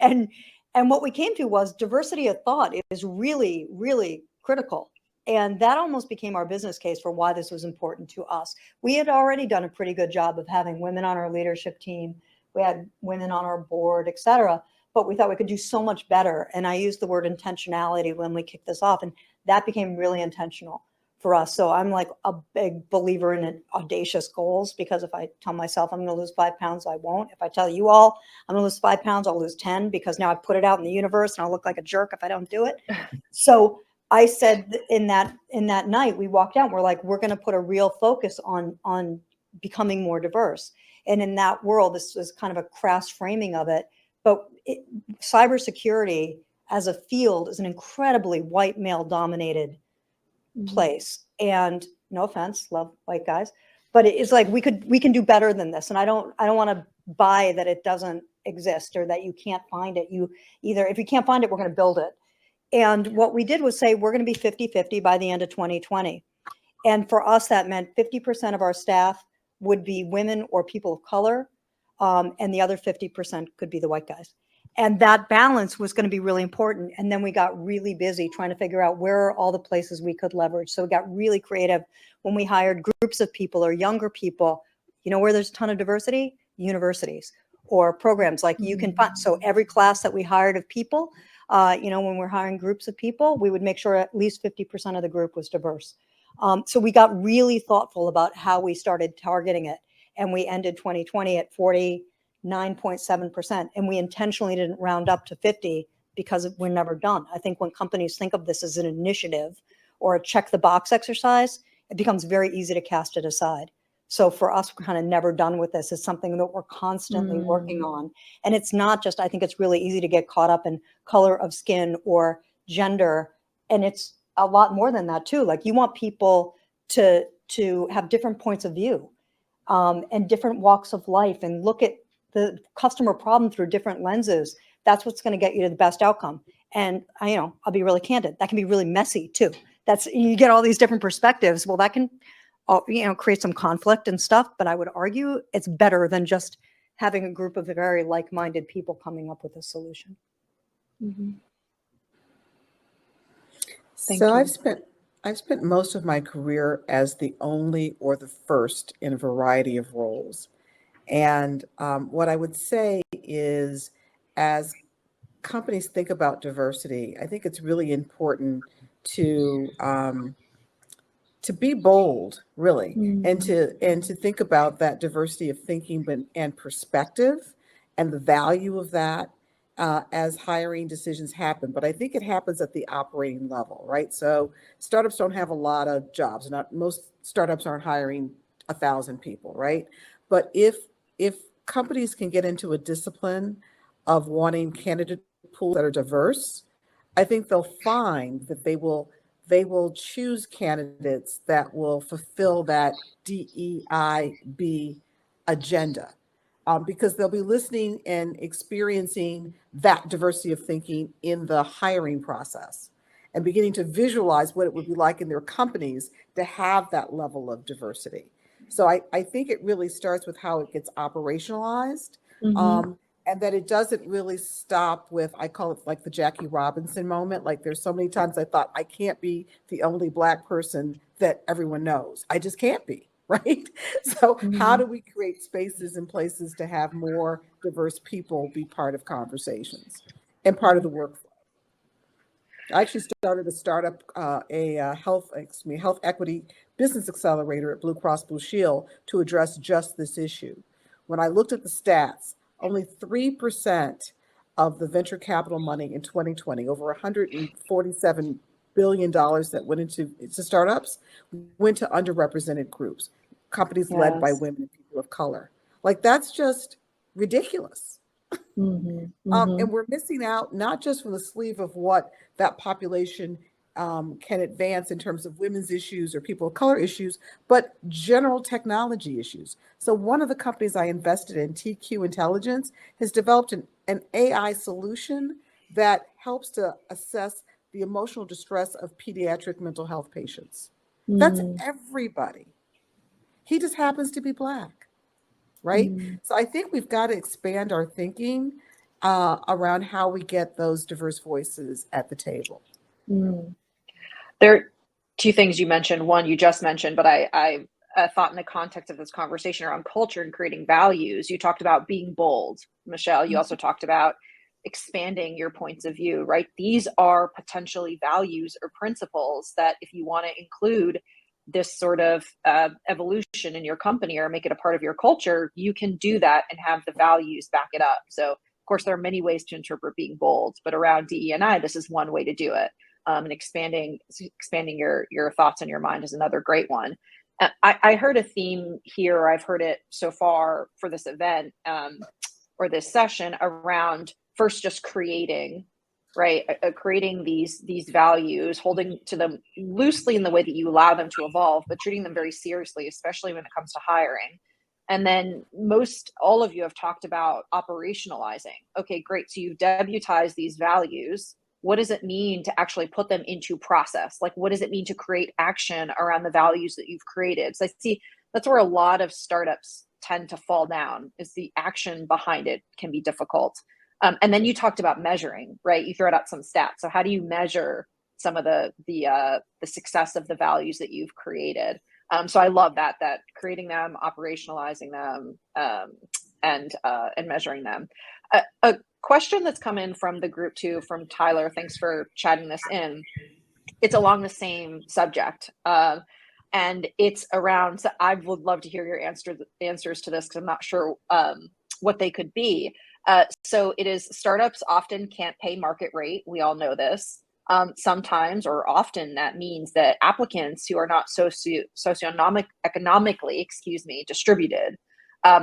S4: what we came to was diversity of thought is really, really critical. And that almost became our business case for why this was important to us. We had already done a pretty good job of having women on our leadership team. We had women on our board, et cetera. But we thought we could do so much better. And I used the word intentionality when we kicked this off. And that became really intentional for us. So I'm like a big believer in audacious goals, because if I tell myself I'm going to lose 5 pounds, I won't. If I tell you all I'm going to lose 5 pounds, I'll lose 10, because now I put it out in the universe and I'll look like a jerk if I don't do it. So I said in that night, we walked out, we're like, we're going to put a real focus on becoming more diverse. And in that world, this was kind of a crass framing of it. But cybersecurity as a field is an incredibly white male dominated place. And no offense, love white guys, but it's like we can do better than this. And I don't want to buy that it doesn't exist or that you can't find it. You either, if you can't find it, we're going to build it. And what we did was say, we're going to be 50-50 by the end of 2020. And for us, that meant 50% of our staff would be women or people of color. And the other 50% could be the white guys. And that balance was going to be really important. And then we got really busy trying to figure out where are all the places we could leverage. So we got really creative when we hired groups of people or younger people. You know where there's a ton of diversity? Universities or programs like you can find. So every class that we hired of people, you know, when we're hiring groups of people, we would make sure at least 50% of the group was diverse. So we got really thoughtful about how we started targeting it. And we ended 2020 at 49.7%. And we intentionally didn't round up to 50 because we're never done. I think when companies think of this as an initiative or a check the box exercise, it becomes very easy to cast it aside. So for us, we're kind of never done with this. It's something that we're constantly working on. And it's not just, I think it's really easy to get caught up in color of skin or gender. And it's a lot more than that too. Like, you want people to have different points of view. And different walks of life, and look at the customer problem through different lenses. That's what's going to get you to the best outcome. And I'll be really candid. That can be really messy too. You get all these different perspectives. Well, that can, create some conflict and stuff. But I would argue it's better than just having a group of very like-minded people coming up with a solution.
S3: So I've spent most of my career as the only or the first in a variety of roles. And what I would say is, as companies think about diversity, I think it's really important to be bold, really, and
S4: Mm.
S3: to think about that diversity of thinking and perspective, and the value of that as hiring decisions happen. But I think it happens at the operating level, right? So startups don't have a lot of jobs. Not most startups aren't hiring 1,000 people, right? But if companies can get into a discipline of wanting candidate pools that are diverse, I think they'll find that they will choose candidates that will fulfill that DEIB agenda, because they'll be listening and experiencing that diversity of thinking in the hiring process and beginning to visualize what it would be like in their companies to have that level of diversity. So I think it really starts with how it gets operationalized.
S4: Mhm.
S3: And that it doesn't really stop with, I call it like the Jackie Robinson moment. Like, there's so many times I thought I can't be the only Black person that everyone knows. I just can't be, right? So how
S4: Mhm.
S3: do we create spaces and places to have more diverse people be part of conversations and part of
S4: Mhm.
S3: the workflow? I actually started a startup, health equity business accelerator at Blue Cross Blue Shield to address just this issue. When I looked at the stats, only 3% of the venture capital money in 2020, over $147 billion that went into startups, went to underrepresented groups, companies led by
S4: Yes.
S3: women and people of color. Like, that's just ridiculous.
S4: Mhm.
S3: And
S4: Mhm.
S3: we're missing out not just from the sleeve of what that population can advance in terms of women's issues or people of color issues, but general technology issues. So one of the companies I invested in, TQ Intelligence, has developed an AI solution that helps to assess the emotional distress of pediatric mental health patients. That's
S4: Mm.
S3: everybody. He just happens to be Black, right?
S4: Mm.
S3: So I think we've got to expand our thinking around how we get those diverse voices at the table.
S4: Mm.
S1: There are two things you mentioned. One you just mentioned, but I thought in the context of this conversation around culture and creating values, you talked about being bold. Michelle, you also talked about expanding your points of view, right? These are potentially values or principles that if you want to include this sort of evolution in your company or make it a part of your culture, you can do that and have the values back it up. So, of course, there are many ways to interpret being bold, but around DE&I, this is one way to do it. And expanding your thoughts in your mind is another great one. I heard a theme here. I've heard it so far for this event or this session around first just creating, right? Creating these values, holding to them loosely in the way that you allow them to evolve, but treating them very seriously, especially when it comes to hiring. And then most all of you have talked about operationalizing. Okay, great. So you've debutized these values. What does it mean to actually put them into process? Like, what does it mean to create action around the values that you've created? So I see that's where a lot of startups tend to fall down, is the action behind it can be difficult. And then you talked about measuring, right? You throw out some stats. So how do you measure some of the success of the values that you've created? So I love that creating them, operationalizing them, and measuring them. A question that's come in from the group too, from Tyler. Thanks for chatting this in. It's along the same subject. And it's around, so I would love to hear your answers to this because I'm not sure what they could be. So it is startups often can't pay market rate. We all know this. Sometimes or often that means that applicants who are not economically, distributed,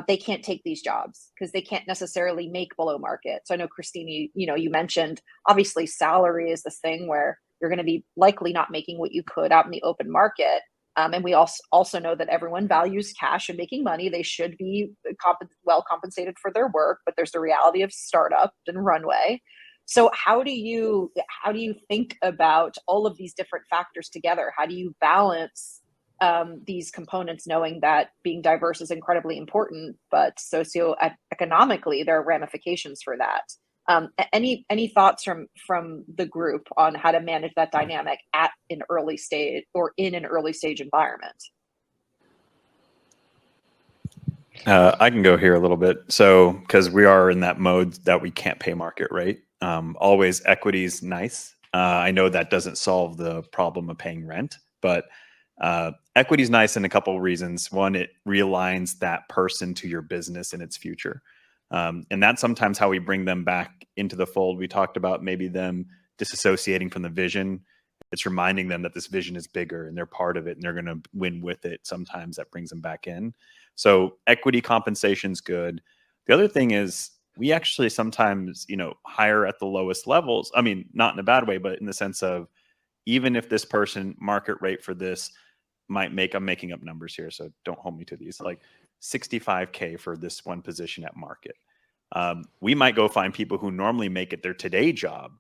S1: they can't take these jobs because they can't necessarily make below market. So I know Christine, you mentioned obviously salary is this thing where you're going to be likely not making what you could out in the open market. And we also know that everyone values cash and making money. They should be well compensated for their work, but there's the reality of startup and runway. So how do you think about all of these different factors together? How do you balance these components, knowing that being diverse is incredibly important, but socioeconomically there are ramifications for that? Any thoughts from the group on how to manage that dynamic at an early stage or in an early stage environment?
S2: I can go here a little bit. So, because we are in that mode that we can't pay market rate, always equity is nice. I know that doesn't solve the problem of paying rent, but equity is nice in a couple of reasons. One, it realigns that person to your business and its future. And that's sometimes how we bring them back into the fold. We talked about maybe them disassociating from the vision. It's reminding them that this vision is bigger and they're part of it and they're going to win with it. Sometimes that brings them back in. So equity compensation is good. The other thing is we actually sometimes, hire at the lowest levels. I mean, not in a bad way, but in the sense of even if this person market rate for this might make, I'm making up numbers here, so don't hold me to these, like $65K for this one position at market. We might go find people who normally make it their today job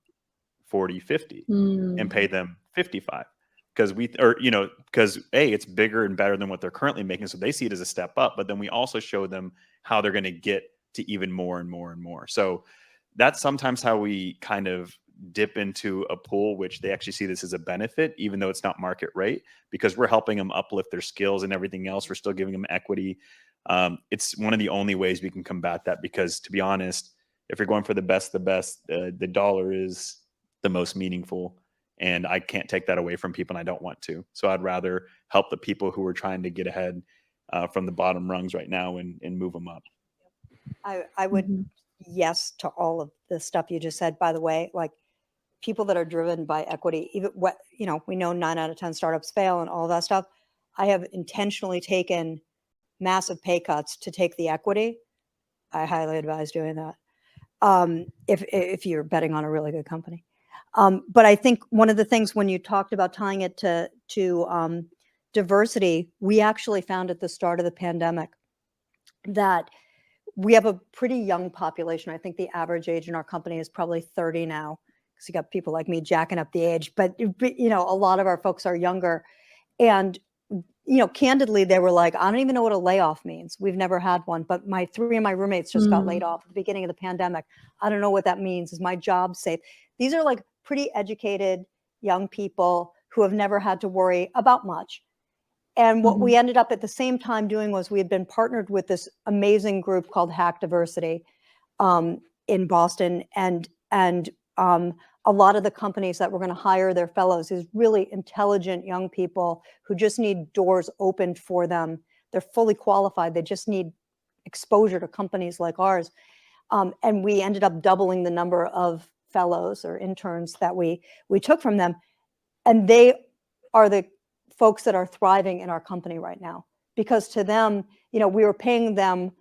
S2: 40, 50 and pay them 55 because it's bigger and better than what they're currently making. So they see it as a step up, but then we also show them how they're going to get to even more and more and more. So that's sometimes how we kind of dip into a pool, which they actually see this as a benefit, even though it's not market rate, because we're helping them uplift their skills and everything else. We're still giving them equity. It's one of the only ways we can combat that, because to be honest, if you're going for the best, the dollar is the most meaningful. And I can't take that away from people, and I don't want to. So I'd rather help the people who are trying to get ahead from the bottom rungs right now and move them up.
S4: I would yes to all of the stuff you just said. By the way, like people that are driven by equity, even we know 9 out of 10 startups fail and all of that stuff. I have intentionally taken massive pay cuts to take the equity. I highly advise doing that if you're betting on a really good company. But I think one of the things when you talked about tying it to diversity, we actually found at the start of the pandemic that we have a pretty young population. I think the average age in our company is probably 30 now, because you got people like me jacking up the age. But a lot of our folks are younger, and candidly, they were like, I don't even know what a layoff means. We've never had one, but 3 of my roommates just got laid off at the beginning of the pandemic. I don't know what that means. Is my job safe? These are like pretty educated young people who have never had to worry about much. And what we ended up at the same time doing was we had been partnered with this amazing group called Hack Diversity in Boston. And a lot of the companies that were going to hire their fellows is really intelligent young people who just need doors opened for them. They're fully qualified. They just need exposure to companies like ours. And we ended up doubling the number of fellows or interns that we took from them. And they are the folks that are thriving in our company right now, because to them, we were paying them,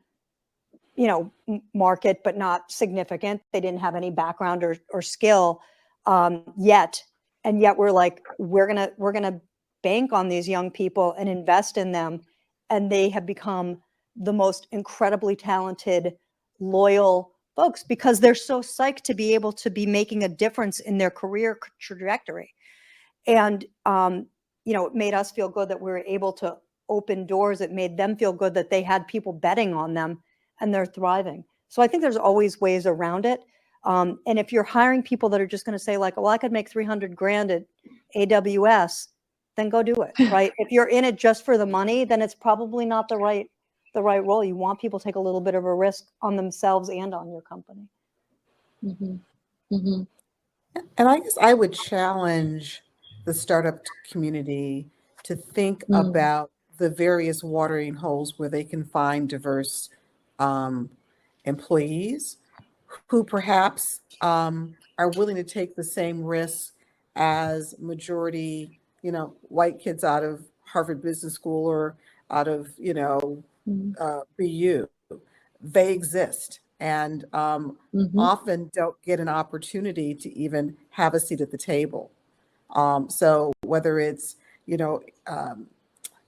S4: market, but not significant. They didn't have any background or skill yet. And yet we're like, we're gonna bank on these young people and invest in them. And they have become the most incredibly talented, loyal folks, because they're so psyched to be able to be making a difference in their career trajectory. And it made us feel good that we were able to open doors. It made them feel good that they had people betting on them and they're thriving. So I think there's always ways around it. And if you're hiring people that are just going to say like, well, I could make 300 grand at AWS, then go do it, right? If you're in it just for the money, then it's probably not the right role. You want people to take a little bit of a risk on themselves and on your company.
S3: And I guess I would challenge the startup community to think about the various watering holes where they can find diverse employees who perhaps are willing to take the same risks as majority, white kids out of Harvard Business School or out of, BU. They exist and often don't get an opportunity to even have a seat at the table. So whether it's,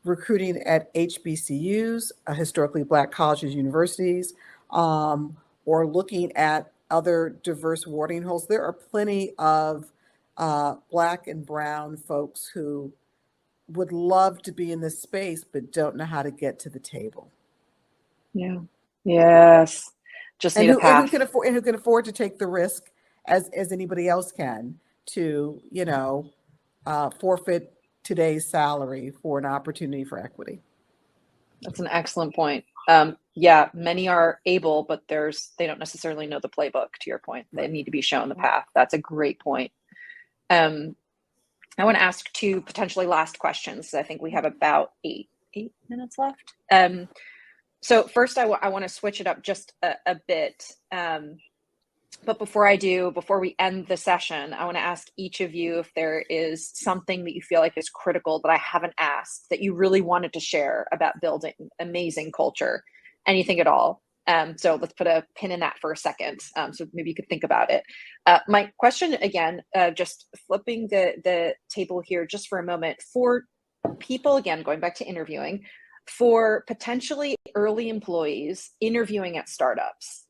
S3: recruiting at HBCUs, historically Black colleges, universities, or looking at other diverse watering holes, there are plenty of Black and brown folks who would love to be in this space but don't know how to get to the table.
S1: Yeah. Yes. Just
S3: And
S1: need a
S3: who
S1: path.
S3: who can afford to take the risk as anybody else can to, forfeit today's salary for an opportunity for equity.
S1: That's an excellent point. Yeah, many are able, but they don't necessarily know the playbook, to your point. They need to be shown the path. That's a great point. I want to ask two potentially last questions. I think we have about eight minutes left. So first, I want to switch it up just a bit. But before we end the session, I want to ask each of you if there is something that you feel like is critical that I haven't asked that you really wanted to share about building amazing culture, anything at all. So let's put a pin in that for a second. So maybe you could think about it. My question again, just flipping the table here just for a moment, for people, again, going back to interviewing, for potentially early employees interviewing at startups,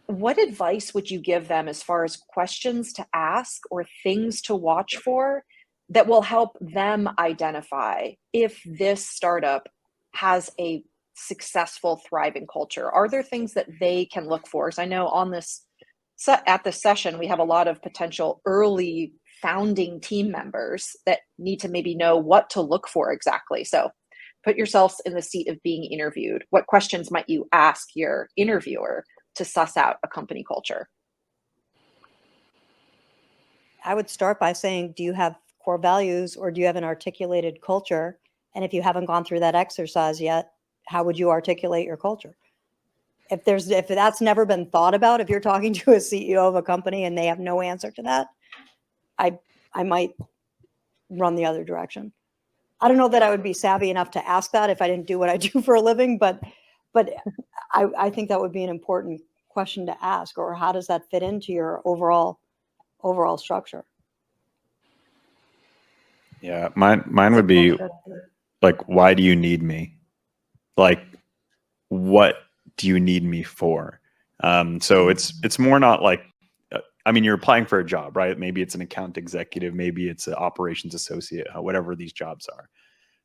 S1: what advice would you give them as far as questions to ask or things to watch for that will help them identify if this startup has a successful, thriving culture? Are there things that they can look for? So I know at this session, we have a lot of potential early founding team members that need to maybe know what to look for exactly. So put yourselves in the seat of being interviewed. What questions might you ask your interviewer to suss out a company culture?
S4: I would start by saying, do you have core values or do you have an articulated culture? And if you haven't gone through that exercise yet, how would you articulate your culture? If that's never been thought about, if you're talking to a CEO of a company and they have no answer to that, I might run the other direction. I don't know that I would be savvy enough to ask that if I didn't do what I do for a living, but I think that would be an important question to ask, or how does that fit into your overall structure?
S2: Yeah, mine would be like, why do you need me? Like, what do you need me for? So it's more not like, I mean, you're applying for a job, right? Maybe it's an account executive, maybe it's an operations associate, whatever these jobs are.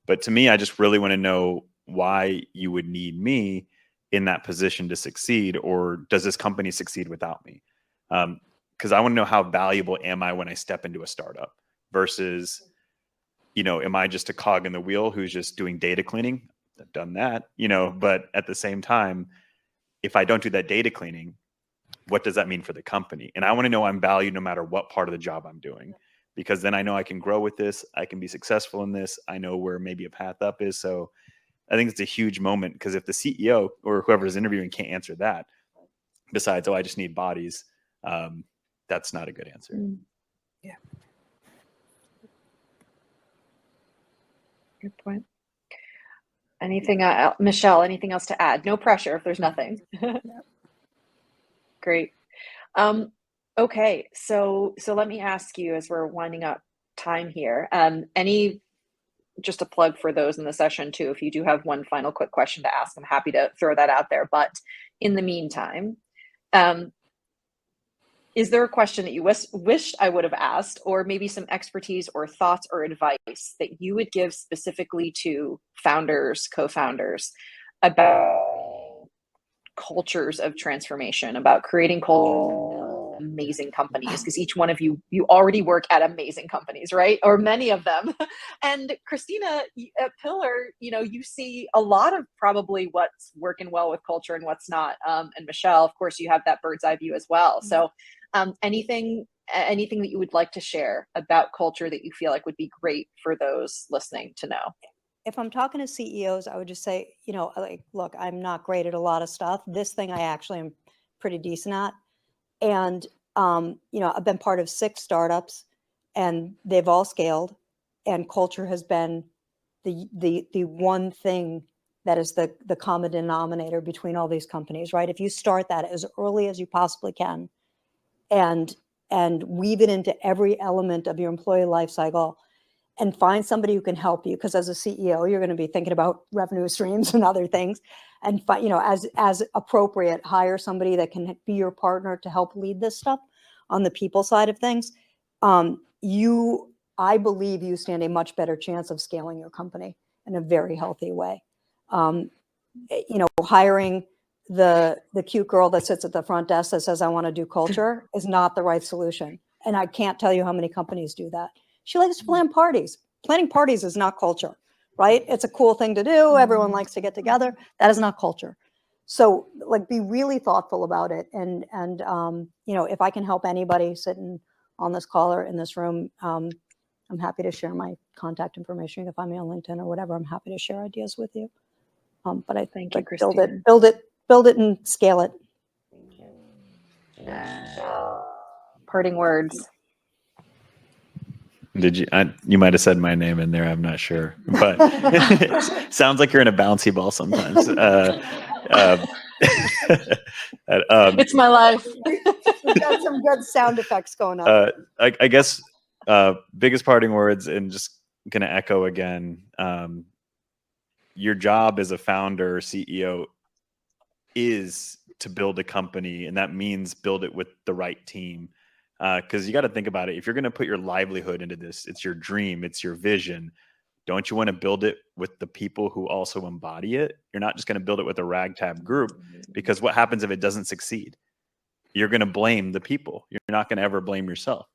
S2: But to me, I just really want to know why you would need me in that position to succeed, or does this company succeed without me? Because I want to know, how valuable am I when I step into a startup versus, am I just a cog in the wheel who's just doing data cleaning? I've done that, but at the same time, if I don't do that data cleaning, what does that mean for the company? And I want to know I'm valued no matter what part of the job I'm doing, because then I know I can grow with this. I can be successful in this. I know where maybe a path up is. So I think it's a huge moment, because if the CEO or whoever's interviewing can't answer that, besides, I just need bodies, that's not a good answer.
S3: Yeah.
S1: Good point. Anything, Michelle, anything else to add? No pressure if there's nothing. Great. Okay, so let me ask you, as we're winding up time here, just a plug for those in the session too, if you do have one final quick question to ask, I'm happy to throw that out there. But in the meantime, is there a question that you wished I would have asked, or maybe some expertise or thoughts or advice that you would give specifically to founders, co-founders, about cultures of transformation, about creating amazing companies? Because each one of you already work at amazing companies, right? Or many of them. And Christina at Pillar, you see a lot of probably what's working well with culture and what's not. And Michelle, of course, you have that bird's eye view as well. So anything that you would like to share about culture that you feel like would be great for those listening to know?
S4: If I'm talking to CEOs, I would just say, look, I'm not great at a lot of stuff. This thing I actually am pretty decent at. And, I've been part of 6 startups and they've all scaled, and culture has been the one thing that is the common denominator between all these companies, right? If you start that as early as you possibly can and weave it into every element of your employee life cycle, and find somebody who can help you, because as a CEO, you're going to be thinking about revenue streams and other things, and as appropriate, hire somebody that can be your partner to help lead this stuff on the people side of things. I believe you stand a much better chance of scaling your company in a very healthy way. Hiring the cute girl that sits at the front desk that says, I want to do culture is not the right solution. And I can't tell you how many companies do that. She likes to plan parties. Planning parties is not culture, right? It's a cool thing to do. Everyone likes to get together. That is not culture. So like, be really thoughtful about it. And you know, if I can help anybody sitting on this call or in this room, I'm happy to share my contact information. You can find me on LinkedIn or whatever. I'm happy to share ideas with you. But I
S1: Thank you,
S4: like, build
S1: Christine.
S4: it and scale it.
S1: Parting words.
S2: Did you? You might have said my name in there. I'm not sure, but sounds like you're in a bouncy ball sometimes.
S1: It's my life.
S4: We've got some good sound effects going on.
S2: I guess biggest parting words, and just gonna echo again. Your job as a founder, CEO, is to build a company, and that means build it with the right team. Because you got to think about it. If you're going to put your livelihood into this, it's your dream, it's your vision. Don't you want to build it with the people who also embody it? You're not just going to build it with a ragtag group, because what happens if it doesn't succeed? You're going to blame the people. You're not going to ever blame yourself.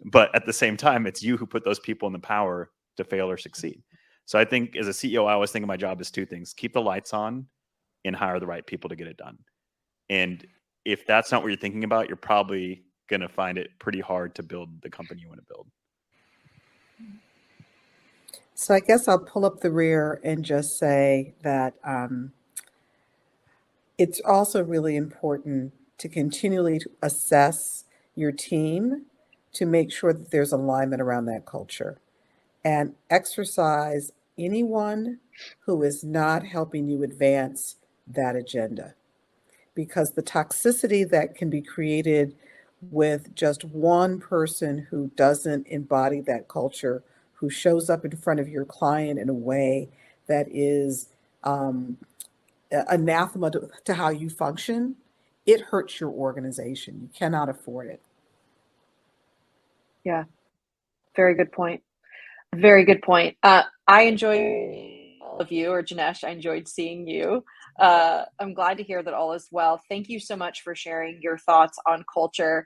S2: But at the same time, it's you who put those people in the power to fail or succeed. So I think as a CEO, I always think of my job as two things: keep the lights on and hire the right people to get it done. And if that's not what you're thinking about, you're probably going to find it pretty hard to build the company you want to build.
S3: So I guess I'll pull up the rear and just say that it's also really important to continually assess your team to make sure that there's alignment around that culture, and exercise anyone who is not helping you advance that agenda. Because the toxicity that can be created with just one person who doesn't embody that culture, who shows up in front of your client in a way that is anathema to how you function, it hurts your organization. You cannot afford it.
S1: Yeah. Very good point. Very good point. I enjoy all of you, or Janesh, I enjoyed seeing you. I'm glad to hear that all is well. Thank you so much for sharing your thoughts on culture.